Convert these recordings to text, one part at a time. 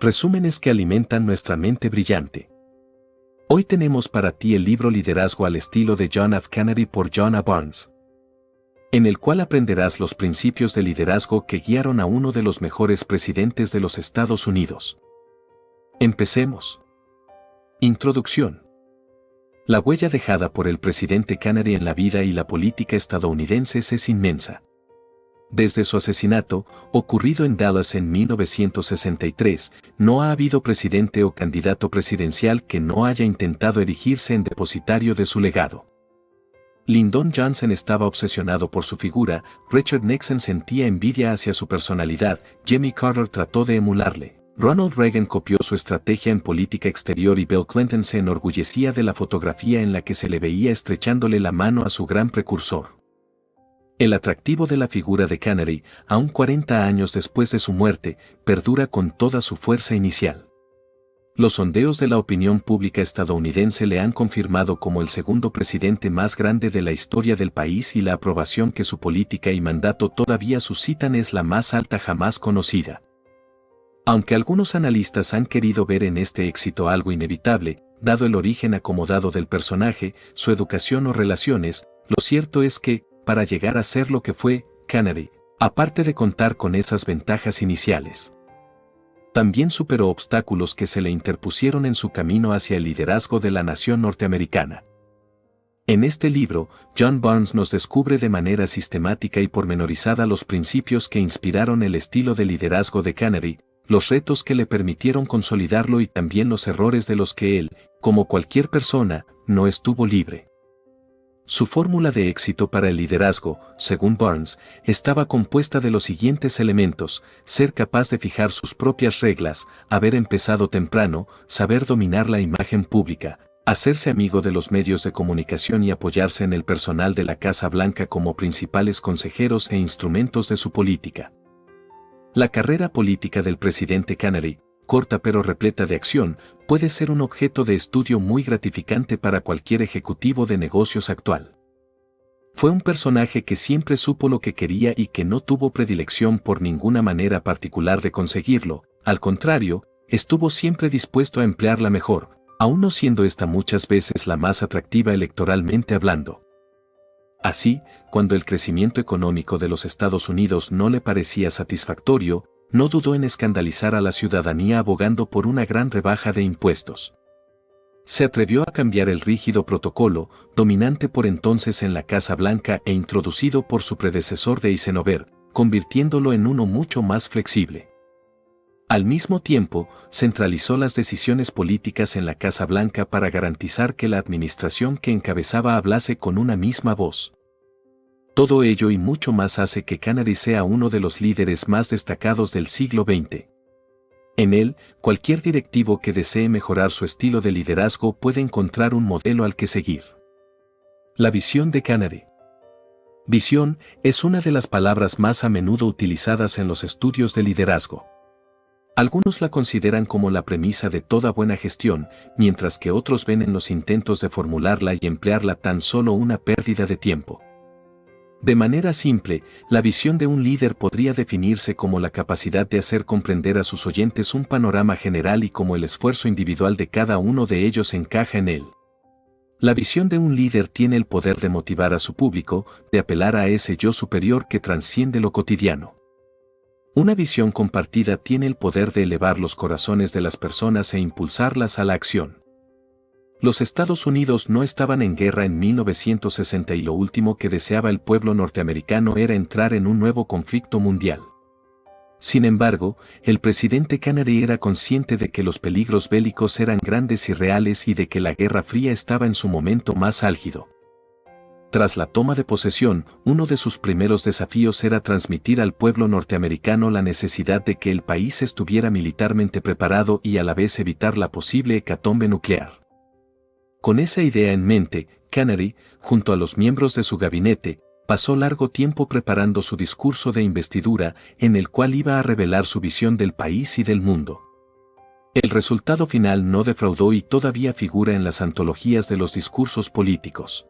Resúmenes que alimentan nuestra mente brillante. Hoy tenemos para ti el libro Liderazgo al estilo de John F. Kennedy por John A. Barnes, en el cual aprenderás los principios de liderazgo que guiaron a uno de los mejores presidentes de los Estados Unidos. Empecemos. Introducción. La huella dejada por el presidente Kennedy en la vida y la política estadounidenses es inmensa. Desde su asesinato, ocurrido en Dallas en 1963, no ha habido presidente o candidato presidencial que no haya intentado erigirse en depositario de su legado. Lyndon Johnson estaba obsesionado por su figura, Richard Nixon sentía envidia hacia su personalidad, Jimmy Carter trató de emularle, Ronald Reagan copió su estrategia en política exterior y Bill Clinton se enorgullecía de la fotografía en la que se le veía estrechándole la mano a su gran precursor. El atractivo de la figura de Kennedy, aún 40 años después de su muerte, perdura con toda su fuerza inicial. Los sondeos de la opinión pública estadounidense le han confirmado como el segundo presidente más grande de la historia del país y la aprobación que su política y mandato todavía suscitan es la más alta jamás conocida. Aunque algunos analistas han querido ver en este éxito algo inevitable, dado el origen acomodado del personaje, su educación o relaciones, lo cierto es que, para llegar a ser lo que fue, Kennedy, aparte de contar con esas ventajas iniciales, también superó obstáculos que se le interpusieron en su camino hacia el liderazgo de la nación norteamericana. En este libro, John Barnes nos descubre de manera sistemática y pormenorizada los principios que inspiraron el estilo de liderazgo de Kennedy, los retos que le permitieron consolidarlo y también los errores de los que él, como cualquier persona, no estuvo libre. Su fórmula de éxito para el liderazgo, según Barnes, estaba compuesta de los siguientes elementos: ser capaz de fijar sus propias reglas, haber empezado temprano, saber dominar la imagen pública, hacerse amigo de los medios de comunicación y apoyarse en el personal de la Casa Blanca como principales consejeros e instrumentos de su política. La carrera política del presidente Kennedy, corta pero repleta de acción, puede ser un objeto de estudio muy gratificante para cualquier ejecutivo de negocios actual. Fue un personaje que siempre supo lo que quería y que no tuvo predilección por ninguna manera particular de conseguirlo, al contrario, estuvo siempre dispuesto a emplearla mejor, aun no siendo esta muchas veces la más atractiva electoralmente hablando. Así, cuando el crecimiento económico de los Estados Unidos no le parecía satisfactorio, no dudó en escandalizar a la ciudadanía abogando por una gran rebaja de impuestos. Se atrevió a cambiar el rígido protocolo, dominante por entonces en la Casa Blanca e introducido por su predecesor de Eisenhower, convirtiéndolo en uno mucho más flexible. Al mismo tiempo, centralizó las decisiones políticas en la Casa Blanca para garantizar que la administración que encabezaba hablase con una misma voz. Todo ello y mucho más hace que Kennedy sea uno de los líderes más destacados del siglo XX. En él, cualquier directivo que desee mejorar su estilo de liderazgo puede encontrar un modelo al que seguir. La visión de Kennedy. Visión es una de las palabras más a menudo utilizadas en los estudios de liderazgo. Algunos la consideran como la premisa de toda buena gestión, mientras que otros ven en los intentos de formularla y emplearla tan solo una pérdida de tiempo. De manera simple, la visión de un líder podría definirse como la capacidad de hacer comprender a sus oyentes un panorama general y cómo el esfuerzo individual de cada uno de ellos encaja en él. La visión de un líder tiene el poder de motivar a su público, de apelar a ese yo superior que trasciende lo cotidiano. Una visión compartida tiene el poder de elevar los corazones de las personas e impulsarlas a la acción. Los Estados Unidos no estaban en guerra en 1960 y lo último que deseaba el pueblo norteamericano era entrar en un nuevo conflicto mundial. Sin embargo, el presidente Kennedy era consciente de que los peligros bélicos eran grandes y reales y de que la Guerra Fría estaba en su momento más álgido. Tras la toma de posesión, uno de sus primeros desafíos era transmitir al pueblo norteamericano la necesidad de que el país estuviera militarmente preparado y a la vez evitar la posible hecatombe nuclear. Con esa idea en mente, Kennedy, junto a los miembros de su gabinete, pasó largo tiempo preparando su discurso de investidura, en el cual iba a revelar su visión del país y del mundo. El resultado final no defraudó y todavía figura en las antologías de los discursos políticos.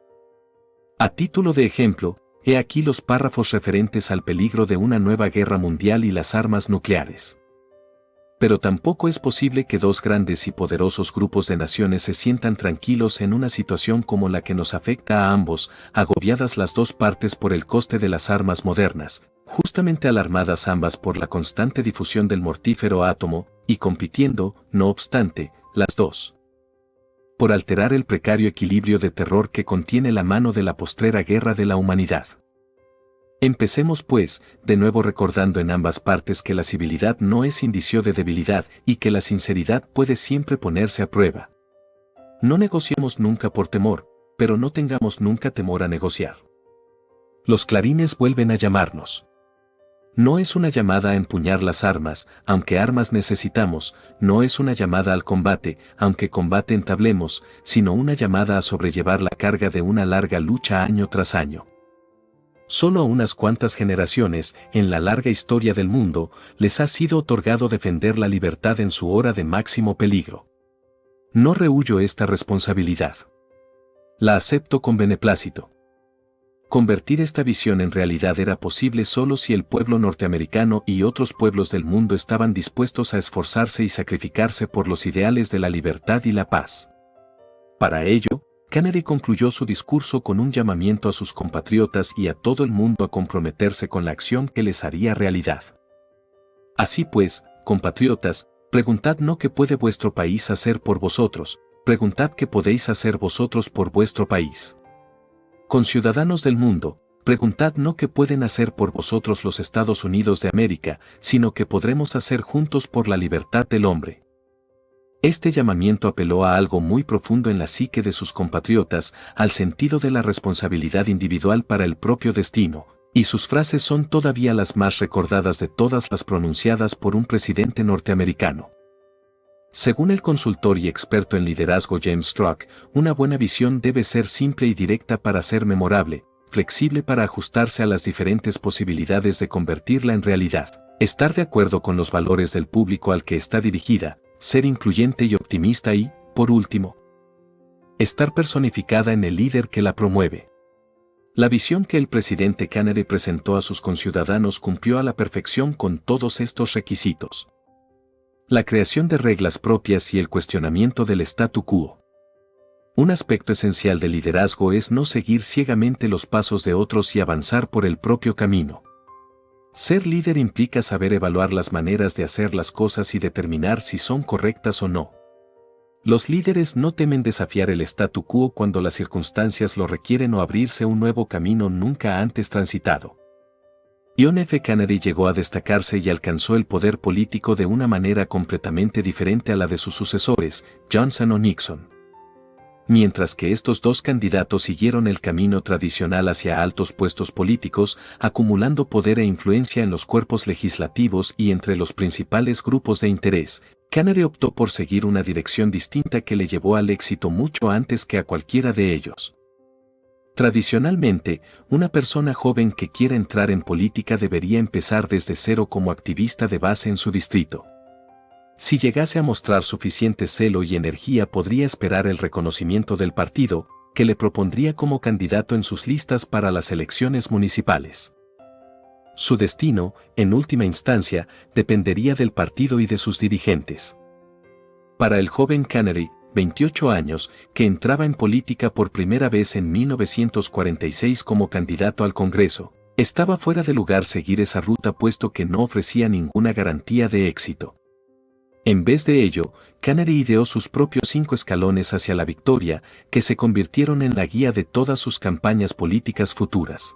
A título de ejemplo, he aquí los párrafos referentes al peligro de una nueva guerra mundial y las armas nucleares. Pero tampoco es posible que dos grandes y poderosos grupos de naciones se sientan tranquilos en una situación como la que nos afecta a ambos, agobiadas las dos partes por el coste de las armas modernas, justamente alarmadas ambas por la constante difusión del mortífero átomo, y compitiendo, no obstante, las dos por alterar el precario equilibrio de terror que contiene la mano de la postrera guerra de la humanidad. Empecemos pues, de nuevo recordando en ambas partes que la civilidad no es indicio de debilidad y que la sinceridad puede siempre ponerse a prueba. No negociemos nunca por temor, pero no tengamos nunca temor a negociar. Los clarines vuelven a llamarnos. No es una llamada a empuñar las armas, aunque armas necesitamos, no es una llamada al combate, aunque combate entablemos, sino una llamada a sobrellevar la carga de una larga lucha año tras año. Solo a unas cuantas generaciones, en la larga historia del mundo, les ha sido otorgado defender la libertad en su hora de máximo peligro. No rehuyo esta responsabilidad. La acepto con beneplácito. Convertir esta visión en realidad era posible solo si el pueblo norteamericano y otros pueblos del mundo estaban dispuestos a esforzarse y sacrificarse por los ideales de la libertad y la paz. Para ello, Kennedy concluyó su discurso con un llamamiento a sus compatriotas y a todo el mundo a comprometerse con la acción que les haría realidad. Así pues, compatriotas, preguntad no qué puede vuestro país hacer por vosotros, preguntad qué podéis hacer vosotros por vuestro país. Conciudadanos del mundo, preguntad no qué pueden hacer por vosotros los Estados Unidos de América, sino qué podremos hacer juntos por la libertad del hombre. Este llamamiento apeló a algo muy profundo en la psique de sus compatriotas, al sentido de la responsabilidad individual para el propio destino, y sus frases son todavía las más recordadas de todas las pronunciadas por un presidente norteamericano. Según el consultor y experto en liderazgo James Strzok, una buena visión debe ser simple y directa para ser memorable, flexible para ajustarse a las diferentes posibilidades de convertirla en realidad, estar de acuerdo con los valores del público al que está dirigida, ser incluyente y optimista y, por último, estar personificada en el líder que la promueve. La visión que el presidente Kennedy presentó a sus conciudadanos cumplió a la perfección con todos estos requisitos. La creación de reglas propias y el cuestionamiento del statu quo. Un aspecto esencial del liderazgo es no seguir ciegamente los pasos de otros y avanzar por el propio camino. Ser líder implica saber evaluar las maneras de hacer las cosas y determinar si son correctas o no. Los líderes no temen desafiar el statu quo cuando las circunstancias lo requieren o abrirse un nuevo camino nunca antes transitado. John F. Kennedy llegó a destacarse y alcanzó el poder político de una manera completamente diferente a la de sus sucesores, Johnson o Nixon. Mientras que estos dos candidatos siguieron el camino tradicional hacia altos puestos políticos, acumulando poder e influencia en los cuerpos legislativos y entre los principales grupos de interés, Kennedy optó por seguir una dirección distinta que le llevó al éxito mucho antes que a cualquiera de ellos. Tradicionalmente, una persona joven que quiera entrar en política debería empezar desde cero como activista de base en su distrito. Si llegase a mostrar suficiente celo y energía podría esperar el reconocimiento del partido, que le propondría como candidato en sus listas para las elecciones municipales. Su destino, en última instancia, dependería del partido y de sus dirigentes. Para el joven Kennedy, 28 años, que entraba en política por primera vez en 1946 como candidato al Congreso, estaba fuera de lugar seguir esa ruta puesto que no ofrecía ninguna garantía de éxito. En vez de ello, Kennedy ideó sus propios 5 escalones hacia la victoria, que se convirtieron en la guía de todas sus campañas políticas futuras.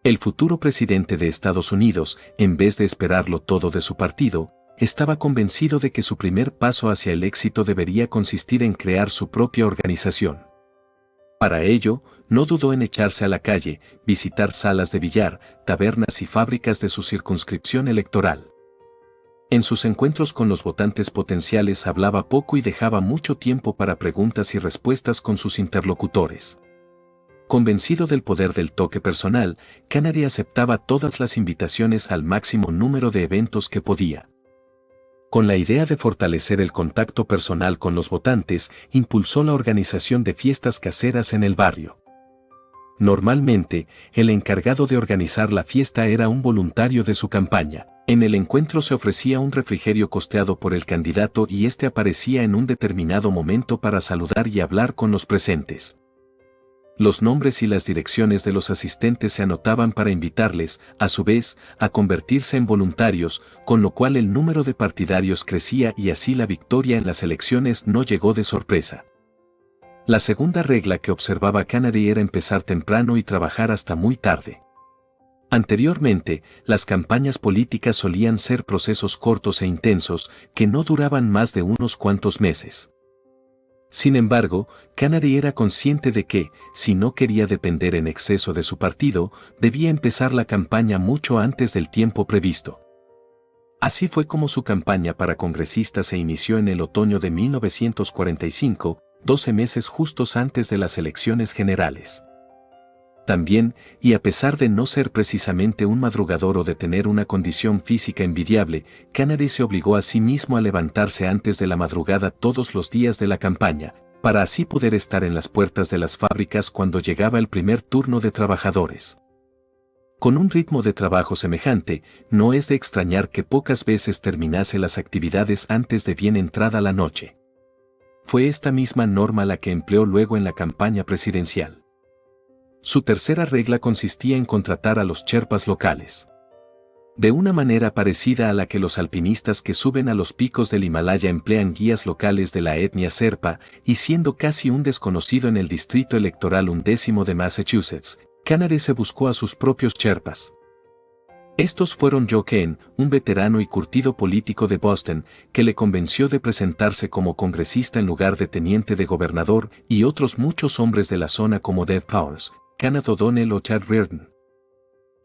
El futuro presidente de Estados Unidos, en vez de esperarlo todo de su partido, estaba convencido de que su primer paso hacia el éxito debería consistir en crear su propia organización. Para ello, no dudó en echarse a la calle, visitar salas de billar, tabernas y fábricas de su circunscripción electoral. En sus encuentros con los votantes potenciales hablaba poco y dejaba mucho tiempo para preguntas y respuestas con sus interlocutores. Convencido del poder del toque personal, Kennedy aceptaba todas las invitaciones al máximo número de eventos que podía. Con la idea de fortalecer el contacto personal con los votantes, impulsó la organización de fiestas caseras en el barrio. Normalmente, el encargado de organizar la fiesta era un voluntario de su campaña. En el encuentro se ofrecía un refrigerio costeado por el candidato y este aparecía en un determinado momento para saludar y hablar con los presentes. Los nombres y las direcciones de los asistentes se anotaban para invitarles, a su vez, a convertirse en voluntarios, con lo cual el número de partidarios crecía y así la victoria en las elecciones no llegó de sorpresa. La segunda regla que observaba Canary era empezar temprano y trabajar hasta muy tarde. Anteriormente, las campañas políticas solían ser procesos cortos e intensos que no duraban más de unos cuantos meses. Sin embargo, Canary era consciente de que, si no quería depender en exceso de su partido, debía empezar la campaña mucho antes del tiempo previsto. Así fue como su campaña para congresista se inició en el otoño de 1945, 12 meses justos antes de las elecciones generales. También, y a pesar de no ser precisamente un madrugador o de tener una condición física envidiable, Canary se obligó a sí mismo a levantarse antes de la madrugada todos los días de la campaña, para así poder estar en las puertas de las fábricas cuando llegaba el primer turno de trabajadores. Con un ritmo de trabajo semejante, no es de extrañar que pocas veces terminase las actividades antes de bien entrada la noche. Fue esta misma norma la que empleó luego en la campaña presidencial. Su tercera regla consistía en contratar a los sherpas locales. De una manera parecida a la que los alpinistas que suben a los picos del Himalaya emplean guías locales de la etnia Sherpa, y siendo casi un desconocido en el distrito electoral 11 de Massachusetts, Canary se buscó a sus propios sherpas. Estos fueron Joe Kane, un veterano y curtido político de Boston, que le convenció de presentarse como congresista en lugar de teniente de gobernador, y otros muchos hombres de la zona como Dave Powers, Kenneth O'Donnell o Chad Reardon.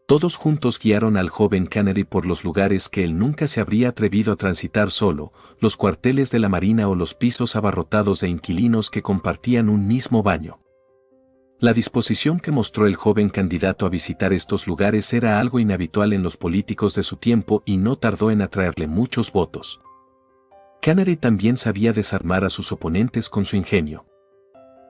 Todos juntos guiaron al joven Canary por los lugares que él nunca se habría atrevido a transitar solo, los cuarteles de la Marina o los pisos abarrotados de inquilinos que compartían un mismo baño. La disposición que mostró el joven candidato a visitar estos lugares era algo inhabitual en los políticos de su tiempo y no tardó en atraerle muchos votos. Canary también sabía desarmar a sus oponentes con su ingenio.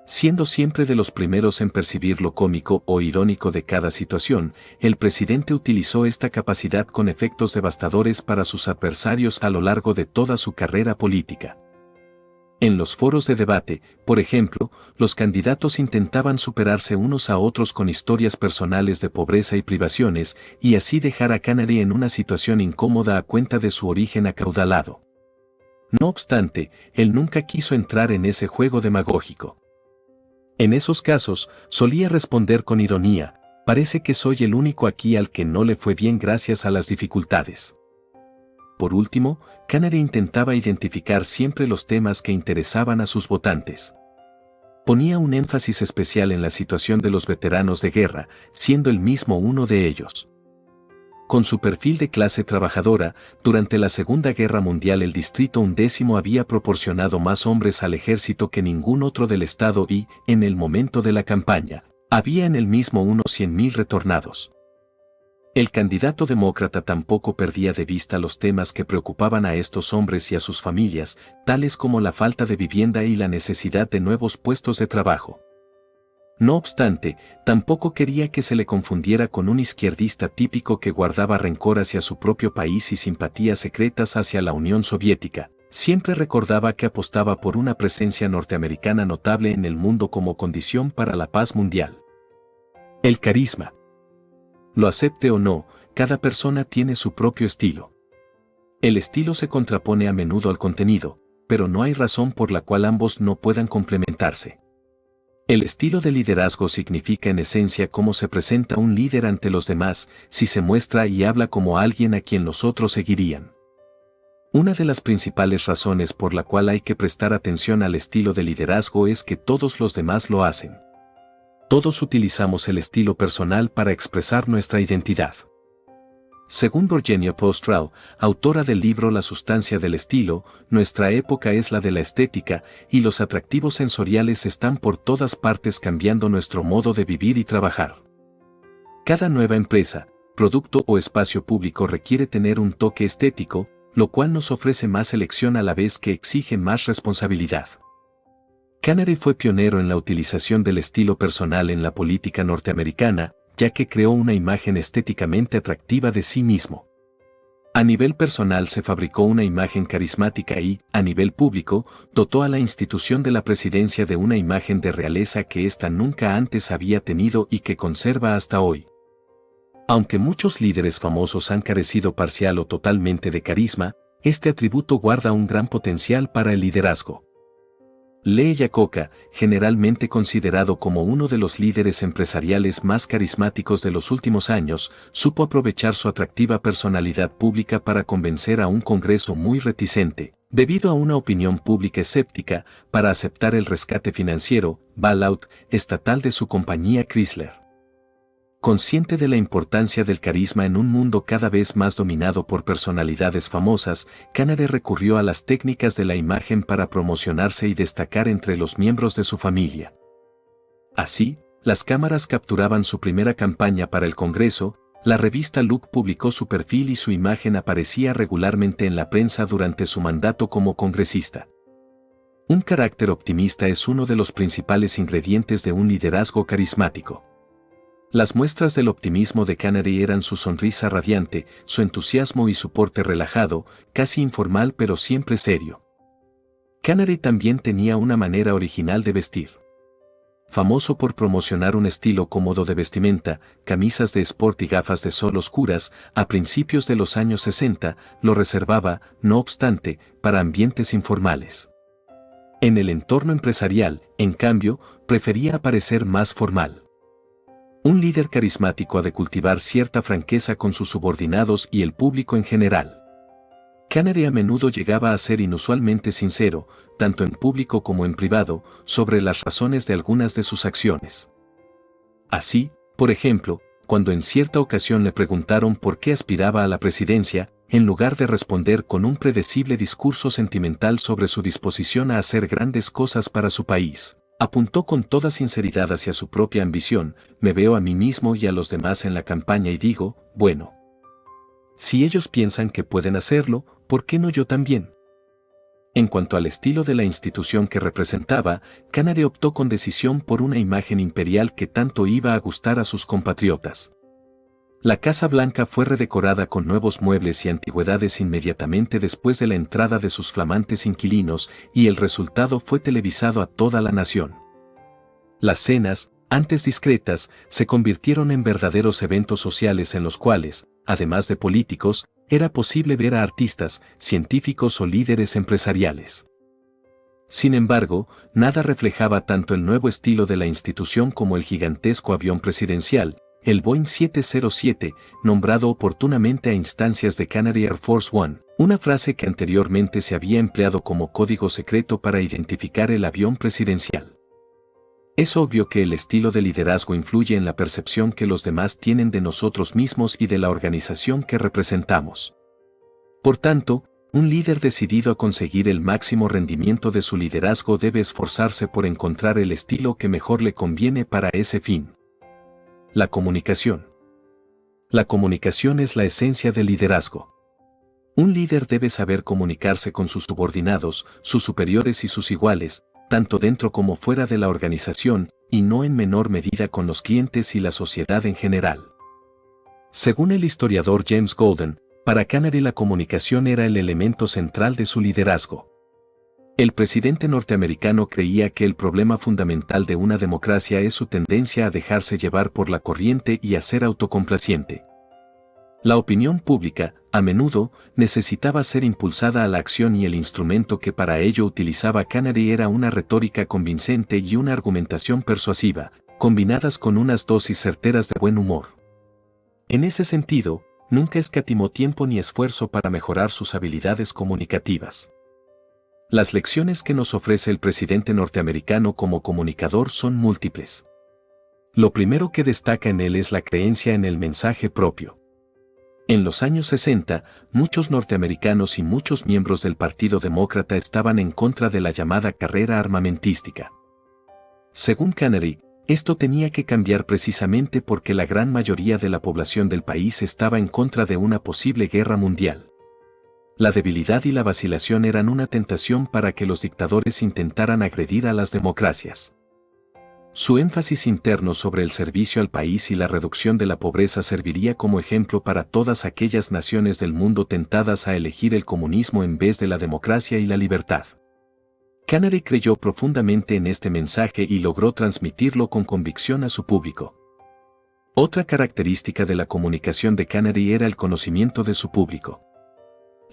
Siendo siempre de los primeros en percibir lo cómico o irónico de cada situación, el presidente utilizó esta capacidad con efectos devastadores para sus adversarios a lo largo de toda su carrera política. En los foros de debate, por ejemplo, los candidatos intentaban superarse unos a otros con historias personales de pobreza y privaciones, y así dejar a Canary en una situación incómoda a cuenta de su origen acaudalado. No obstante, él nunca quiso entrar en ese juego demagógico. En esos casos, solía responder con ironía: parece que soy el único aquí al que no le fue bien gracias a las dificultades. Por último, Canary intentaba identificar siempre los temas que interesaban a sus votantes. Ponía un énfasis especial en la situación de los veteranos de guerra, siendo él mismo uno de ellos. Con su perfil de clase trabajadora, durante la Segunda Guerra Mundial el Distrito 11 había proporcionado más hombres al ejército que ningún otro del estado y, en el momento de la campaña, había en el mismo unos 100.000 retornados. El candidato demócrata tampoco perdía de vista los temas que preocupaban a estos hombres y a sus familias, tales como la falta de vivienda y la necesidad de nuevos puestos de trabajo. No obstante, tampoco quería que se le confundiera con un izquierdista típico que guardaba rencor hacia su propio país y simpatías secretas hacia la Unión Soviética. Siempre recordaba que apostaba por una presencia norteamericana notable en el mundo como condición para la paz mundial. El carisma. Lo acepte o no, cada persona tiene su propio estilo. El estilo se contrapone a menudo al contenido, pero no hay razón por la cual ambos no puedan complementarse. El estilo de liderazgo significa en esencia cómo se presenta un líder ante los demás, si se muestra y habla como alguien a quien los otros seguirían. Una de las principales razones por la cual hay que prestar atención al estilo de liderazgo es que todos los demás lo hacen. Todos utilizamos el estilo personal para expresar nuestra identidad. Según Virginia Postrow, autora del libro La sustancia del estilo, nuestra época es la de la estética, y los atractivos sensoriales están por todas partes cambiando nuestro modo de vivir y trabajar. Cada nueva empresa, producto o espacio público requiere tener un toque estético, lo cual nos ofrece más elección a la vez que exige más responsabilidad. Canary fue pionero en la utilización del estilo personal en la política norteamericana, ya que creó una imagen estéticamente atractiva de sí mismo. A nivel personal se fabricó una imagen carismática y, a nivel público, dotó a la institución de la presidencia de una imagen de realeza que ésta nunca antes había tenido y que conserva hasta hoy. Aunque muchos líderes famosos han carecido parcial o totalmente de carisma, este atributo guarda un gran potencial para el liderazgo. Lee Iacocca, generalmente considerado como uno de los líderes empresariales más carismáticos de los últimos años, supo aprovechar su atractiva personalidad pública para convencer a un Congreso muy reticente, debido a una opinión pública escéptica, para aceptar el rescate financiero, bailout, estatal de su compañía Chrysler. Consciente de la importancia del carisma en un mundo cada vez más dominado por personalidades famosas, Canary recurrió a las técnicas de la imagen para promocionarse y destacar entre los miembros de su familia. Así, las cámaras capturaban su primera campaña para el Congreso, la revista Look publicó su perfil y su imagen aparecía regularmente en la prensa durante su mandato como congresista. Un carácter optimista es uno de los principales ingredientes de un liderazgo carismático. Las muestras del optimismo de Canary eran su sonrisa radiante, su entusiasmo y su porte relajado, casi informal pero siempre serio. Canary también tenía una manera original de vestir. Famoso por promocionar un estilo cómodo de vestimenta, camisas de sport y gafas de sol oscuras, a principios de los años 60, lo reservaba, no obstante, para ambientes informales. En el entorno empresarial, en cambio, prefería aparecer más formal. Un líder carismático ha de cultivar cierta franqueza con sus subordinados y el público en general. Canary a menudo llegaba a ser inusualmente sincero, tanto en público como en privado, sobre las razones de algunas de sus acciones. Así, por ejemplo, cuando en cierta ocasión le preguntaron por qué aspiraba a la presidencia, en lugar de responder con un predecible discurso sentimental sobre su disposición a hacer grandes cosas para su país, apuntó con toda sinceridad hacia su propia ambición: me veo a mí mismo y a los demás en la campaña y digo, bueno, si ellos piensan que pueden hacerlo, ¿por qué no yo también? En cuanto al estilo de la institución que representaba, Canary optó con decisión por una imagen imperial que tanto iba a gustar a sus compatriotas. La Casa Blanca fue redecorada con nuevos muebles y antigüedades inmediatamente después de la entrada de sus flamantes inquilinos, y el resultado fue televisado a toda la nación. Las cenas, antes discretas, se convirtieron en verdaderos eventos sociales en los cuales, además de políticos, era posible ver a artistas, científicos o líderes empresariales. Sin embargo, nada reflejaba tanto el nuevo estilo de la institución como el gigantesco avión presidencial, el Boeing 707, nombrado oportunamente a instancias de Canary Air Force One, una frase que anteriormente se había empleado como código secreto para identificar el avión presidencial. Es obvio que el estilo de liderazgo influye en la percepción que los demás tienen de nosotros mismos y de la organización que representamos. Por tanto, un líder decidido a conseguir el máximo rendimiento de su liderazgo debe esforzarse por encontrar el estilo que mejor le conviene para ese fin. La comunicación. La comunicación es la esencia del liderazgo. Un líder debe saber comunicarse con sus subordinados, sus superiores y sus iguales, tanto dentro como fuera de la organización, y no en menor medida con los clientes y la sociedad en general. Según el historiador James Golden, para Canary la comunicación era el elemento central de su liderazgo. El presidente norteamericano creía que el problema fundamental de una democracia es su tendencia a dejarse llevar por la corriente y a ser autocomplaciente. La opinión pública, a menudo, necesitaba ser impulsada a la acción y el instrumento que para ello utilizaba Canary era una retórica convincente y una argumentación persuasiva, combinadas con unas dosis certeras de buen humor. En ese sentido, nunca escatimó tiempo ni esfuerzo para mejorar sus habilidades comunicativas. Las lecciones que nos ofrece el presidente norteamericano como comunicador son múltiples. Lo primero que destaca en él es la creencia en el mensaje propio. En los años 60, muchos norteamericanos y muchos miembros del Partido Demócrata estaban en contra de la llamada carrera armamentística. Según Canary, esto tenía que cambiar precisamente porque la gran mayoría de la población del país estaba en contra de una posible guerra mundial. La debilidad y la vacilación eran una tentación para que los dictadores intentaran agredir a las democracias. Su énfasis interno sobre el servicio al país y la reducción de la pobreza serviría como ejemplo para todas aquellas naciones del mundo tentadas a elegir el comunismo en vez de la democracia y la libertad. Canary creyó profundamente en este mensaje y logró transmitirlo con convicción a su público. Otra característica de la comunicación de Canary era el conocimiento de su público.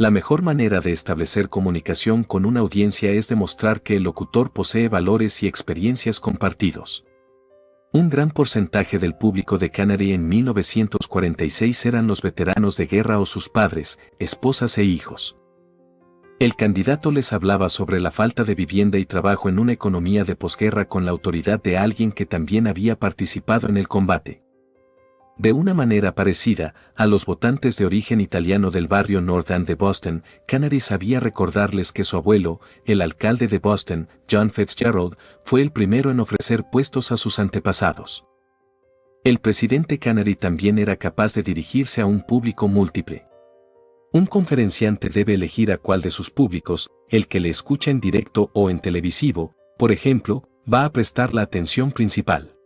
La mejor manera de establecer comunicación con una audiencia es demostrar que el locutor posee valores y experiencias compartidos. Un gran porcentaje del público de Canary en 1946 eran los veteranos de guerra o sus padres, esposas e hijos. El candidato les hablaba sobre la falta de vivienda y trabajo en una economía de posguerra con la autoridad de alguien que también había participado en el combate. De una manera parecida, a los votantes de origen italiano del barrio North End de Boston, Canary sabía recordarles que su abuelo, el alcalde de Boston, John Fitzgerald, fue el primero en ofrecer puestos a sus antepasados. El presidente Canary también era capaz de dirigirse a un público múltiple. Un conferenciante debe elegir a cuál de sus públicos, el que le escucha en directo o en televisivo, por ejemplo, va a prestar la atención principal.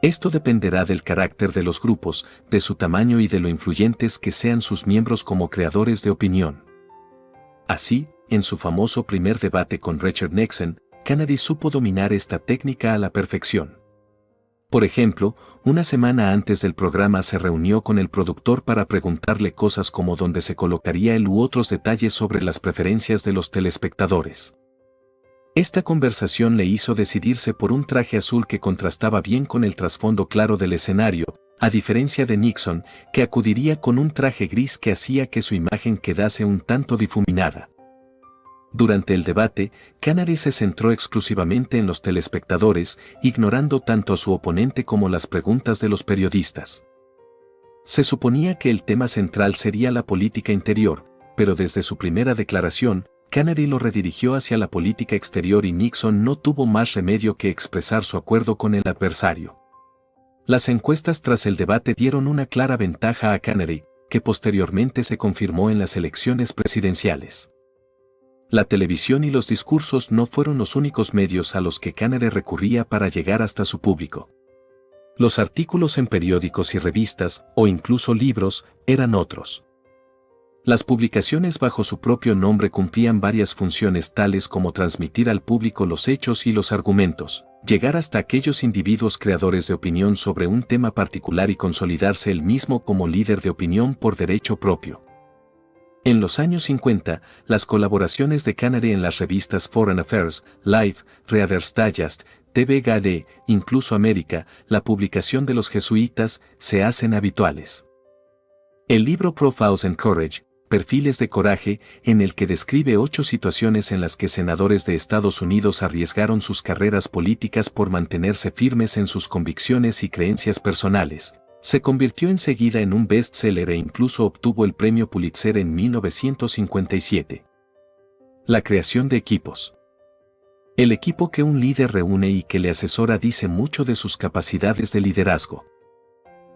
Esto dependerá del carácter de los grupos, de su tamaño y de lo influyentes que sean sus miembros como creadores de opinión. Así, en su famoso primer debate con Richard Nixon, Canary supo dominar esta técnica a la perfección. Por ejemplo, una semana antes del programa se reunió con el productor para preguntarle cosas como dónde se colocaría él u otros detalles sobre las preferencias de los telespectadores. Esta conversación le hizo decidirse por un traje azul que contrastaba bien con el trasfondo claro del escenario, a diferencia de Nixon, que acudiría con un traje gris que hacía que su imagen quedase un tanto difuminada. Durante el debate, Canary se centró exclusivamente en los telespectadores, ignorando tanto a su oponente como las preguntas de los periodistas. Se suponía que el tema central sería la política interior, pero desde su primera declaración, Canary lo redirigió hacia la política exterior y Nixon no tuvo más remedio que expresar su acuerdo con el adversario. Las encuestas tras el debate dieron una clara ventaja a Canary, que posteriormente se confirmó en las elecciones presidenciales. La televisión y los discursos no fueron los únicos medios a los que Canary recurría para llegar hasta su público. Los artículos en periódicos y revistas, o incluso libros, eran otros. Las publicaciones bajo su propio nombre cumplían varias funciones tales como transmitir al público los hechos y los argumentos, llegar hasta aquellos individuos creadores de opinión sobre un tema particular y consolidarse él mismo como líder de opinión por derecho propio. En los años 50, las colaboraciones de Canary en las revistas Foreign Affairs, Life, Reader's Digest, TVGD, incluso América, la publicación de los jesuitas, se hacen habituales. El libro Profiles and Courage, Perfiles de Coraje, en el que describe 8 situaciones en las que senadores de Estados Unidos arriesgaron sus carreras políticas por mantenerse firmes en sus convicciones y creencias personales, se convirtió enseguida en un bestseller e incluso obtuvo el premio Pulitzer en 1957. La creación de equipos. El equipo que un líder reúne y que le asesora dice mucho de sus capacidades de liderazgo.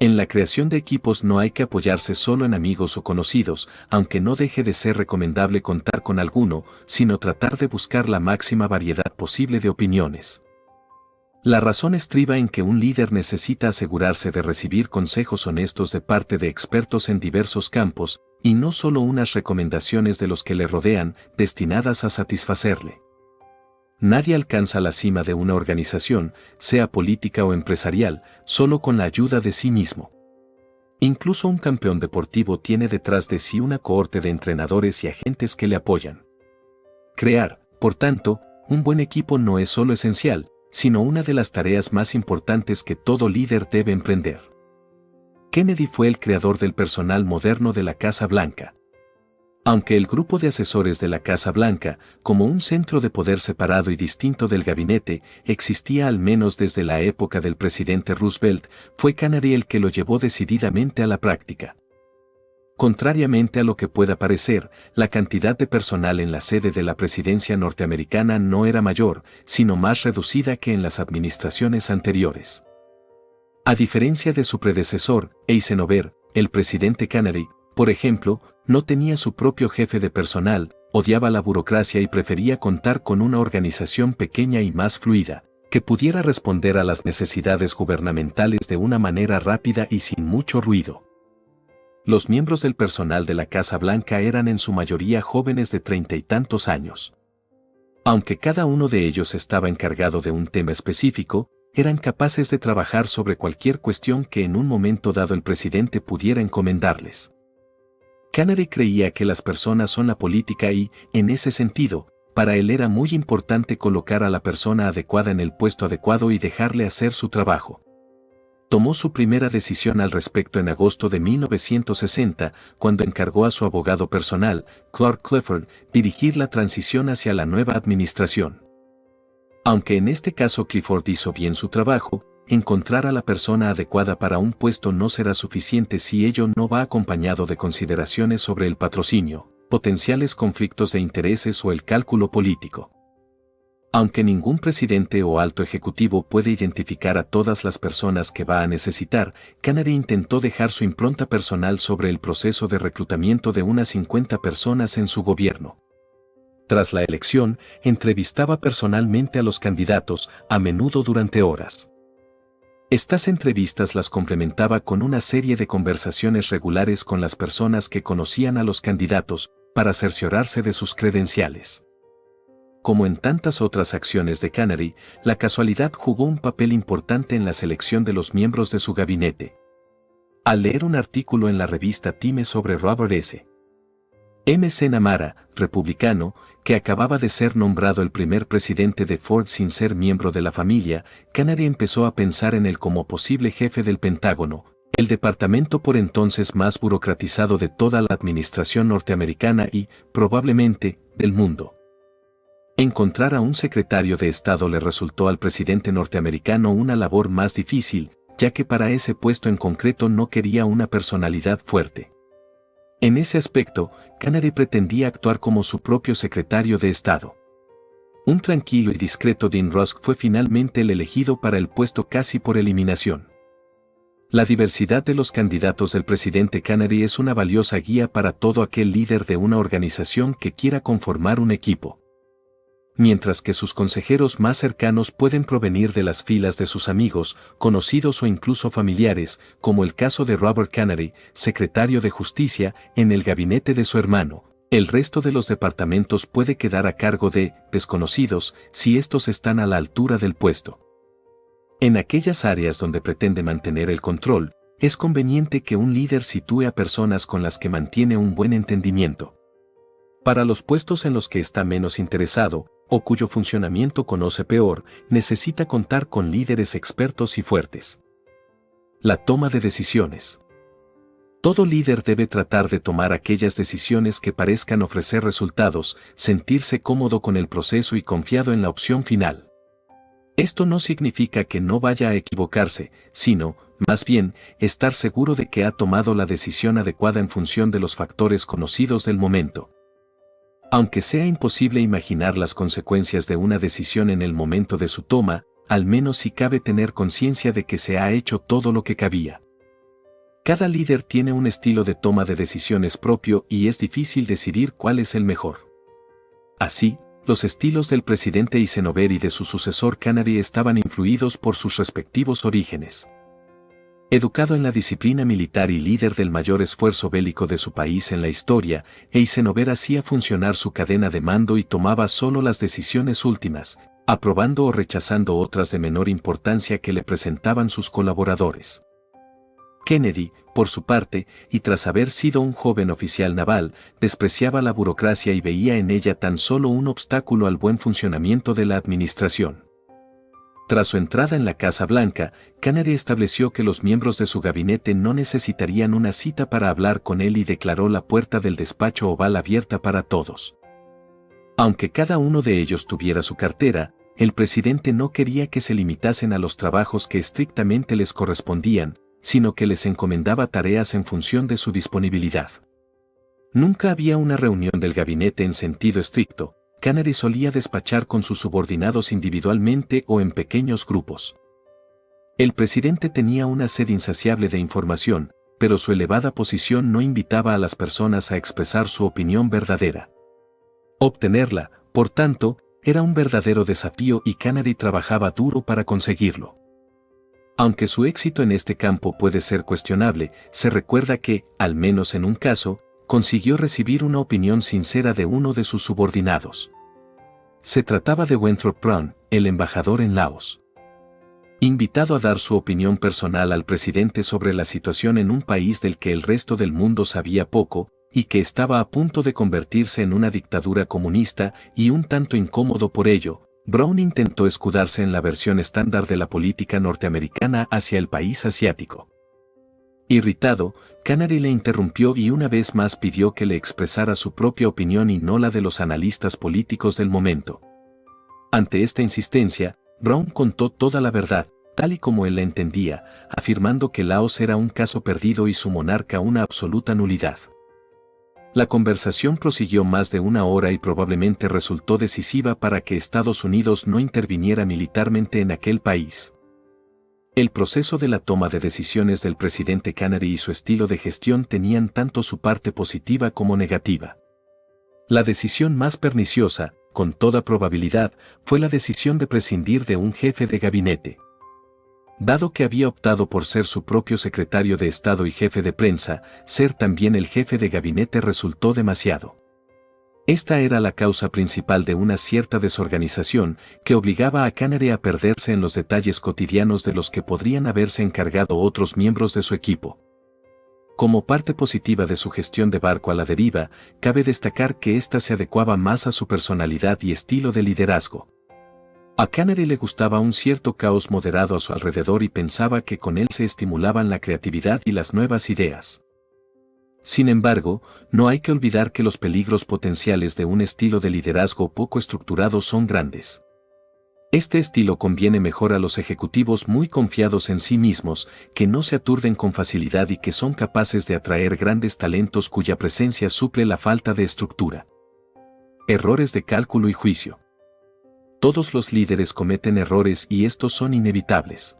En la creación de equipos no hay que apoyarse solo en amigos o conocidos, aunque no deje de ser recomendable contar con alguno, sino tratar de buscar la máxima variedad posible de opiniones. La razón estriba en que un líder necesita asegurarse de recibir consejos honestos de parte de expertos en diversos campos, y no solo unas recomendaciones de los que le rodean, destinadas a satisfacerle. Nadie alcanza la cima de una organización, sea política o empresarial, solo con la ayuda de sí mismo. Incluso un campeón deportivo tiene detrás de sí una cohorte de entrenadores y agentes que le apoyan. Crear, por tanto, un buen equipo no es solo esencial, sino una de las tareas más importantes que todo líder debe emprender. Kennedy fue el creador del personal moderno de la Casa Blanca. Aunque el grupo de asesores de la Casa Blanca, como un centro de poder separado y distinto del gabinete, existía al menos desde la época del presidente Roosevelt, fue Canary el que lo llevó decididamente a la práctica. Contrariamente a lo que pueda parecer, la cantidad de personal en la sede de la presidencia norteamericana no era mayor, sino más reducida que en las administraciones anteriores. A diferencia de su predecesor, Eisenhower, el presidente Canary Por ejemplo, no tenía su propio jefe de personal, odiaba la burocracia y prefería contar con una organización pequeña y más fluida, que pudiera responder a las necesidades gubernamentales de una manera rápida y sin mucho ruido. Los miembros del personal de la Casa Blanca eran en su mayoría jóvenes de 30 y tantos años. Aunque cada uno de ellos estaba encargado de un tema específico, eran capaces de trabajar sobre cualquier cuestión que en un momento dado el presidente pudiera encomendarles. Canary creía que las personas son la política y, en ese sentido, para él era muy importante colocar a la persona adecuada en el puesto adecuado y dejarle hacer su trabajo. Tomó su primera decisión al respecto en agosto de 1960, cuando encargó a su abogado personal, Clark Clifford, dirigir la transición hacia la nueva administración. Aunque en este caso Clifford hizo bien su trabajo, encontrar a la persona adecuada para un puesto no será suficiente si ello no va acompañado de consideraciones sobre el patrocinio, potenciales conflictos de intereses o el cálculo político. Aunque ningún presidente o alto ejecutivo puede identificar a todas las personas que va a necesitar, Canary intentó dejar su impronta personal sobre el proceso de reclutamiento de unas 50 personas en su gobierno. Tras la elección, entrevistaba personalmente a los candidatos, a menudo durante horas. Estas entrevistas las complementaba con una serie de conversaciones regulares con las personas que conocían a los candidatos, para cerciorarse de sus credenciales. Como en tantas otras acciones de Canary, la casualidad jugó un papel importante en la selección de los miembros de su gabinete. Al leer un artículo en la revista Time sobre Robert S. McNamara, republicano, que acababa de ser nombrado el primer presidente de Ford sin ser miembro de la familia, Canary empezó a pensar en él como posible jefe del Pentágono, el departamento por entonces más burocratizado de toda la administración norteamericana y, probablemente, del mundo. Encontrar a un secretario de Estado le resultó al presidente norteamericano una labor más difícil, ya que para ese puesto en concreto no quería una personalidad fuerte. En ese aspecto, Canary pretendía actuar como su propio secretario de Estado. Un tranquilo y discreto Dean Rusk fue finalmente el elegido para el puesto casi por eliminación. La diversidad de los candidatos del presidente Canary es una valiosa guía para todo aquel líder de una organización que quiera conformar un equipo. Mientras que sus consejeros más cercanos pueden provenir de las filas de sus amigos, conocidos o incluso familiares, como el caso de Robert Canary, secretario de Justicia, en el gabinete de su hermano, el resto de los departamentos puede quedar a cargo de desconocidos si estos están a la altura del puesto. En aquellas áreas donde pretende mantener el control, es conveniente que un líder sitúe a personas con las que mantiene un buen entendimiento. Para los puestos en los que está menos interesado, o cuyo funcionamiento conoce peor, necesita contar con líderes expertos y fuertes. La toma de decisiones. Todo líder debe tratar de tomar aquellas decisiones que parezcan ofrecer resultados, sentirse cómodo con el proceso y confiado en la opción final. Esto no significa que no vaya a equivocarse, sino, más bien, estar seguro de que ha tomado la decisión adecuada en función de los factores conocidos del momento. Aunque sea imposible imaginar las consecuencias de una decisión en el momento de su toma, al menos sí cabe tener conciencia de que se ha hecho todo lo que cabía. Cada líder tiene un estilo de toma de decisiones propio y es difícil decidir cuál es el mejor. Así, los estilos del presidente Eisenhower y de su sucesor Canary estaban influidos por sus respectivos orígenes. Educado en la disciplina militar y líder del mayor esfuerzo bélico de su país en la historia, Eisenhower hacía funcionar su cadena de mando y tomaba solo las decisiones últimas, aprobando o rechazando otras de menor importancia que le presentaban sus colaboradores. Kennedy, por su parte, y tras haber sido un joven oficial naval, despreciaba la burocracia y veía en ella tan solo un obstáculo al buen funcionamiento de la administración. Tras su entrada en la Casa Blanca, Canary estableció que los miembros de su gabinete no necesitarían una cita para hablar con él y declaró la puerta del despacho oval abierta para todos. Aunque cada uno de ellos tuviera su cartera, el presidente no quería que se limitasen a los trabajos que estrictamente les correspondían, sino que les encomendaba tareas en función de su disponibilidad. Nunca había una reunión del gabinete en sentido estricto. Canary solía despachar con sus subordinados individualmente o en pequeños grupos. El presidente tenía una sed insaciable de información, pero su elevada posición no invitaba a las personas a expresar su opinión verdadera. Obtenerla, por tanto, era un verdadero desafío y Canary trabajaba duro para conseguirlo. Aunque su éxito en este campo puede ser cuestionable, se recuerda que, al menos en un caso, consiguió recibir una opinión sincera de uno de sus subordinados. Se trataba de Winthrop Brown, el embajador en Laos. Invitado a dar su opinión personal al presidente sobre la situación en un país del que el resto del mundo sabía poco, y que estaba a punto de convertirse en una dictadura comunista y un tanto incómodo por ello, Brown intentó escudarse en la versión estándar de la política norteamericana hacia el país asiático. Irritado, Canary le interrumpió y una vez más pidió que le expresara su propia opinión y no la de los analistas políticos del momento. Ante esta insistencia, Brown contó toda la verdad, tal y como él la entendía, afirmando que Laos era un caso perdido y su monarca una absoluta nulidad. La conversación prosiguió más de una hora y probablemente resultó decisiva para que Estados Unidos no interviniera militarmente en aquel país. El proceso de la toma de decisiones del presidente Canary y su estilo de gestión tenían tanto su parte positiva como negativa. La decisión más perniciosa, con toda probabilidad, fue la decisión de prescindir de un jefe de gabinete. Dado que había optado por ser su propio secretario de Estado y jefe de prensa, ser también el jefe de gabinete resultó demasiado. Esta era la causa principal de una cierta desorganización que obligaba a Canary a perderse en los detalles cotidianos de los que podrían haberse encargado otros miembros de su equipo. Como parte positiva de su gestión de barco a la deriva, cabe destacar que ésta se adecuaba más a su personalidad y estilo de liderazgo. A Canary le gustaba un cierto caos moderado a su alrededor y pensaba que con él se estimulaban la creatividad y las nuevas ideas. Sin embargo, no hay que olvidar que los peligros potenciales de un estilo de liderazgo poco estructurado son grandes. Este estilo conviene mejor a los ejecutivos muy confiados en sí mismos, que no se aturden con facilidad y que son capaces de atraer grandes talentos cuya presencia suple la falta de estructura. Errores de cálculo y juicio. Todos los líderes cometen errores y estos son inevitables.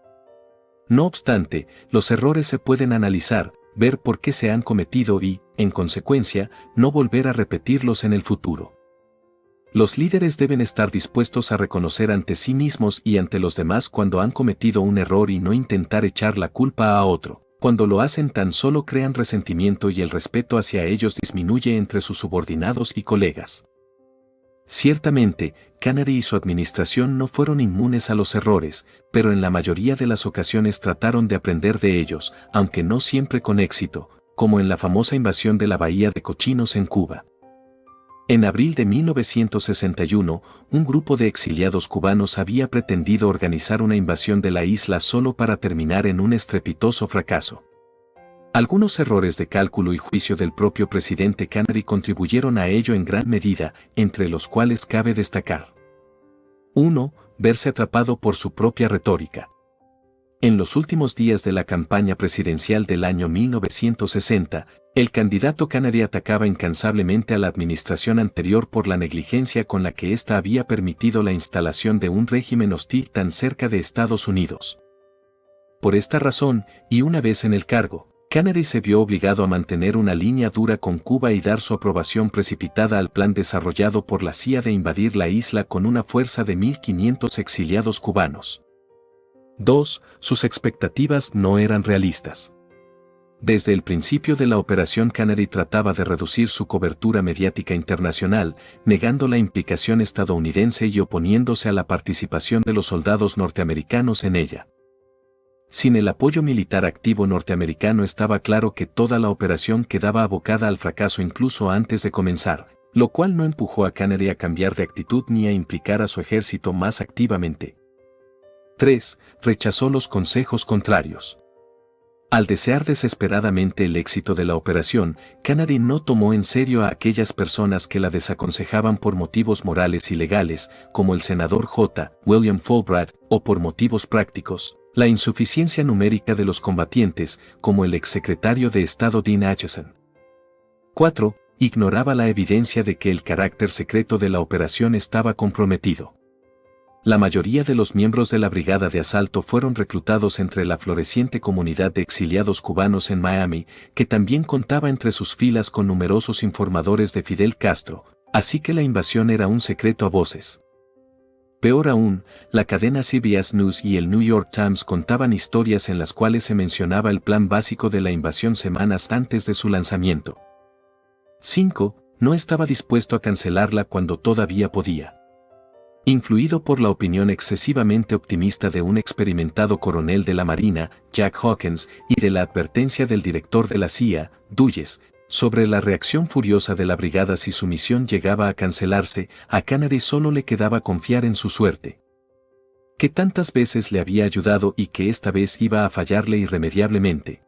No obstante, los errores se pueden analizar, ver por qué se han cometido y, en consecuencia, no volver a repetirlos en el futuro. Los líderes deben estar dispuestos a reconocer ante sí mismos y ante los demás cuando han cometido un error y no intentar echar la culpa a otro. Cuando lo hacen tan solo crean resentimiento y el respeto hacia ellos disminuye entre sus subordinados y colegas. Ciertamente, Canary y su administración no fueron inmunes a los errores, pero en la mayoría de las ocasiones trataron de aprender de ellos, aunque no siempre con éxito, como en la famosa invasión de la Bahía de Cochinos en Cuba. En abril de 1961, un grupo de exiliados cubanos había pretendido organizar una invasión de la isla solo para terminar en un estrepitoso fracaso. Algunos errores de cálculo y juicio del propio presidente Canary contribuyeron a ello en gran medida, entre los cuales cabe destacar. 1. Verse atrapado por su propia retórica. En los últimos días de la campaña presidencial del año 1960, el candidato Canary atacaba incansablemente a la administración anterior por la negligencia con la que ésta había permitido la instalación de un régimen hostil tan cerca de Estados Unidos. Por esta razón, y una vez en el cargo, Canary se vio obligado a mantener una línea dura con Cuba y dar su aprobación precipitada al plan desarrollado por la CIA de invadir la isla con una fuerza de 1.500 exiliados cubanos. 2. Sus expectativas no eran realistas. Desde el principio de la operación Canary trataba de reducir su cobertura mediática internacional, negando la implicación estadounidense y oponiéndose a la participación de los soldados norteamericanos en ella. Sin el apoyo militar activo norteamericano estaba claro que toda la operación quedaba abocada al fracaso incluso antes de comenzar, lo cual no empujó a Canary a cambiar de actitud ni a implicar a su ejército más activamente. 3. Rechazó los consejos contrarios. Al desear desesperadamente el éxito de la operación, Canary no tomó en serio a aquellas personas que la desaconsejaban por motivos morales y legales, como el senador J. William Fulbright, o por motivos prácticos, la insuficiencia numérica de los combatientes, como el exsecretario de Estado Dean Acheson. 4. Ignoraba la evidencia de que el carácter secreto de la operación estaba comprometido. La mayoría de los miembros de la brigada de asalto fueron reclutados entre la floreciente comunidad de exiliados cubanos en Miami, que también contaba entre sus filas con numerosos informadores de Fidel Castro, así que la invasión era un secreto a voces. Peor aún, la cadena CBS News y el New York Times contaban historias en las cuales se mencionaba el plan básico de la invasión semanas antes de su lanzamiento. 5. No estaba dispuesto a cancelarla cuando todavía podía. Influido por la opinión excesivamente optimista de un experimentado coronel de la Marina, Jack Hawkins, y de la advertencia del director de la CIA, Dulles, sobre la reacción furiosa de la brigada si su misión llegaba a cancelarse, a Canary solo le quedaba confiar en su suerte. Que tantas veces le había ayudado y que esta vez iba a fallarle irremediablemente.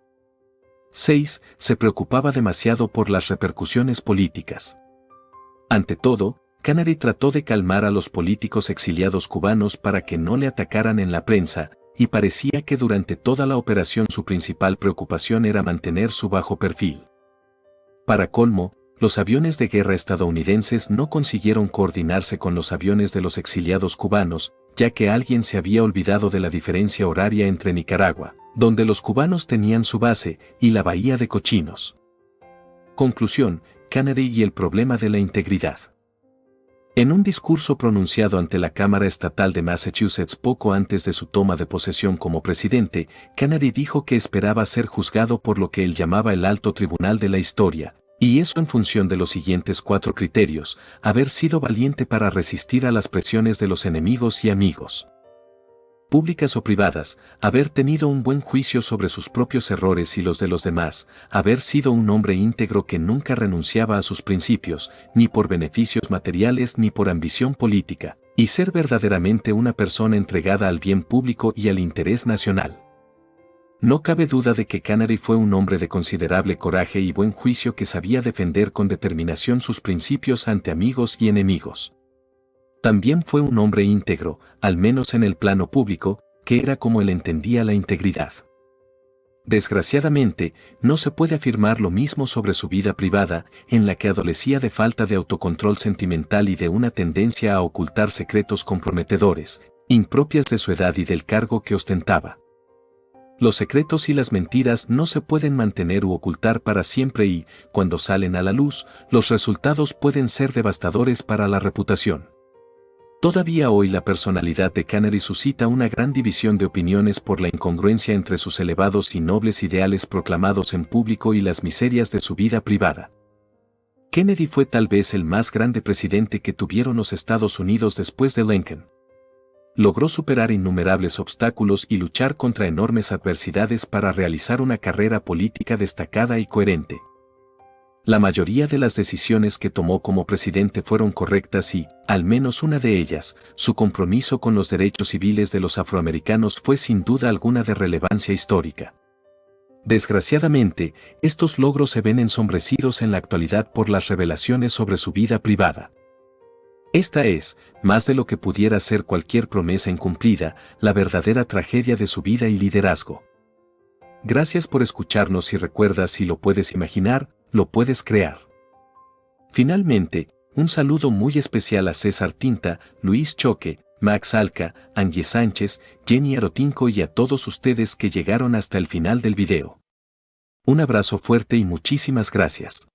6. Se preocupaba demasiado por las repercusiones políticas. Ante todo, Canary trató de calmar a los políticos exiliados cubanos para que no le atacaran en la prensa, y parecía que durante toda la operación su principal preocupación era mantener su bajo perfil. Para colmo, los aviones de guerra estadounidenses no consiguieron coordinarse con los aviones de los exiliados cubanos, ya que alguien se había olvidado de la diferencia horaria entre Nicaragua, donde los cubanos tenían su base, y la bahía de Cochinos. Conclusión: Canary y el problema de la integridad. En un discurso pronunciado ante la Cámara Estatal de Massachusetts poco antes de su toma de posesión como presidente, Canary dijo que esperaba ser juzgado por lo que él llamaba el alto tribunal de la historia, y eso en función de los siguientes 4 criterios: haber sido valiente para resistir a las presiones de los enemigos y amigos, públicas o privadas, haber tenido un buen juicio sobre sus propios errores y los de los demás, haber sido un hombre íntegro que nunca renunciaba a sus principios, ni por beneficios materiales ni por ambición política, y ser verdaderamente una persona entregada al bien público y al interés nacional. No cabe duda de que Canary fue un hombre de considerable coraje y buen juicio que sabía defender con determinación sus principios ante amigos y enemigos. También fue un hombre íntegro, al menos en el plano público, que era como él entendía la integridad. Desgraciadamente, no se puede afirmar lo mismo sobre su vida privada, en la que adolecía de falta de autocontrol sentimental y de una tendencia a ocultar secretos comprometedores, impropias de su edad y del cargo que ostentaba. Los secretos y las mentiras no se pueden mantener u ocultar para siempre y, cuando salen a la luz, los resultados pueden ser devastadores para la reputación. Todavía hoy la personalidad de Canary suscita una gran división de opiniones por la incongruencia entre sus elevados y nobles ideales proclamados en público y las miserias de su vida privada. Kennedy fue tal vez el más grande presidente que tuvieron los Estados Unidos después de Lincoln. Logró superar innumerables obstáculos y luchar contra enormes adversidades para realizar una carrera política destacada y coherente. La mayoría de las decisiones que tomó como presidente fueron correctas y, al menos una de ellas, su compromiso con los derechos civiles de los afroamericanos fue sin duda alguna de relevancia histórica. Desgraciadamente, estos logros se ven ensombrecidos en la actualidad por las revelaciones sobre su vida privada. Esta es, más de lo que pudiera ser cualquier promesa incumplida, la verdadera tragedia de su vida y liderazgo. Gracias por escucharnos y recuerda, si lo puedes imaginar, lo puedes crear. Finalmente, un saludo muy especial a César Tinta, Luis Choque, Max Alca, Angie Sánchez, Jenny Arotinco y a todos ustedes que llegaron hasta el final del video. Un abrazo fuerte y muchísimas gracias.